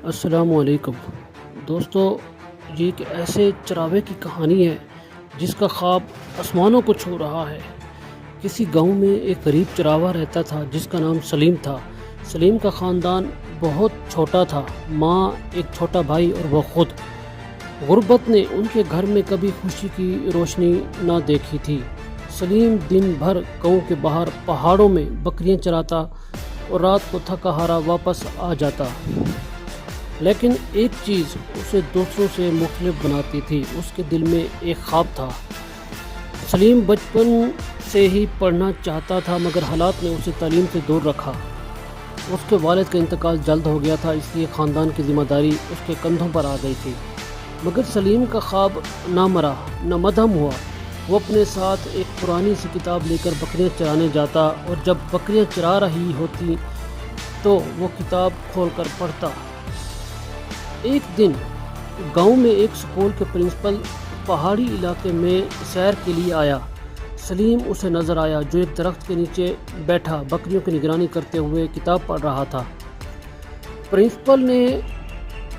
السلام علیکم دوستو، یہ ایک ایسے چراوے کی کہانی ہے جس کا خواب آسمانوں کو چھو رہا ہے۔ کسی گاؤں میں ایک غریب چراوا رہتا تھا جس کا نام سلیم تھا۔ سلیم کا خاندان بہت چھوٹا تھا، ماں، ایک چھوٹا بھائی اور وہ خود۔ غربت نے ان کے گھر میں کبھی خوشی کی روشنی نہ دیکھی تھی۔ سلیم دن بھر گاؤں کے باہر پہاڑوں میں بکریاں چراتا اور رات کو تھکا ہارا واپس آ جاتا، لیکن ایک چیز اسے دوسروں سے مختلف بناتی تھی، اس کے دل میں ایک خواب تھا۔ سلیم بچپن سے ہی پڑھنا چاہتا تھا مگر حالات نے اسے تعلیم سے دور رکھا۔ اس کے والد کا انتقال جلد ہو گیا تھا، اس لیے خاندان کی ذمہ داری اس کے کندھوں پر آ گئی تھی۔ مگر سلیم کا خواب نہ مرا نہ مدھم ہوا۔ وہ اپنے ساتھ ایک پرانی سی کتاب لے کر بکریاں چرانے جاتا اور جب بکریاں چرا رہی ہوتی تو وہ کتاب کھول کر پڑھتا۔ ایک دن گاؤں میں ایک سکول کے پرنسپل پہاڑی علاقے میں سیر کے لیے آیا۔ سلیم اسے نظر آیا جو ایک درخت کے نیچے بیٹھا بکریوں کی نگرانی کرتے ہوئے کتاب پڑھ رہا تھا۔ پرنسپل نے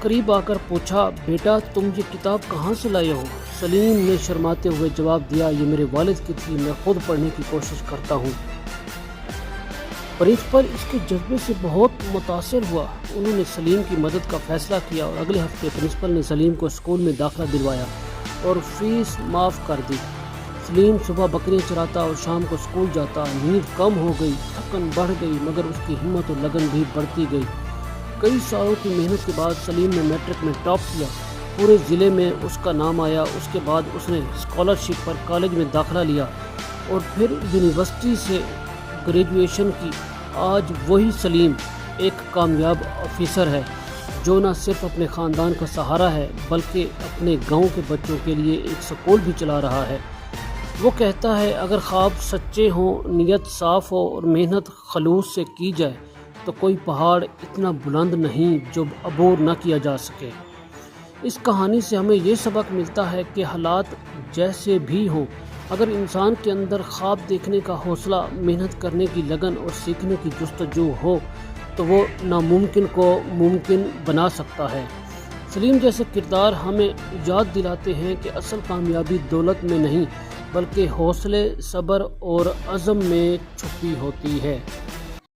قریب آ کر پوچھا، بیٹا تم یہ کتاب کہاں سے لائے ہو؟ سلیم نے شرماتے ہوئے جواب دیا، یہ میرے والد کی تھی، میں خود پڑھنے کی کوشش کرتا ہوں۔ پرنسپل اس کے جذبے سے بہت متاثر ہوا۔ انہوں نے سلیم کی مدد کا فیصلہ کیا اور اگلے ہفتے پرنسپل نے سلیم کو اسکول میں داخلہ دلوایا اور فیس معاف کر دی۔ سلیم صبح بکریاں چراتا اور شام کو اسکول جاتا۔ نیند کم ہو گئی، تھکن بڑھ گئی مگر اس کی ہمت اور لگن بھی بڑھتی گئی۔ کئی سالوں کی محنت کے بعد سلیم نے میٹرک میں ٹاپ کیا، پورے ضلع میں اس کا نام آیا۔ اس کے بعد اس نے اسکالرشپ پر کالج میں داخلہ لیا اور پھر یونیورسٹی سے گریجویشن کی۔ آج وہی سلیم ایک کامیاب آفیسر ہے جو نہ صرف اپنے خاندان کا سہارا ہے بلکہ اپنے گاؤں کے بچوں کے لیے ایک سکول بھی چلا رہا ہے۔ وہ کہتا ہے، اگر خواب سچے ہوں، نیت صاف ہو اور محنت خلوص سے کی جائے تو کوئی پہاڑ اتنا بلند نہیں جو عبور نہ کیا جا سکے۔ اس کہانی سے ہمیں یہ سبق ملتا ہے کہ حالات جیسے بھی ہوں، اگر انسان کے اندر خواب دیکھنے کا حوصلہ، محنت کرنے کی لگن اور سیکھنے کی جستجو ہو تو وہ ناممکن کو ممکن بنا سکتا ہے۔ سلیم جیسے کردار ہمیں یاد دلاتے ہیں کہ اصل کامیابی دولت میں نہیں بلکہ حوصلے، صبر اور عزم میں چھپی ہوتی ہے۔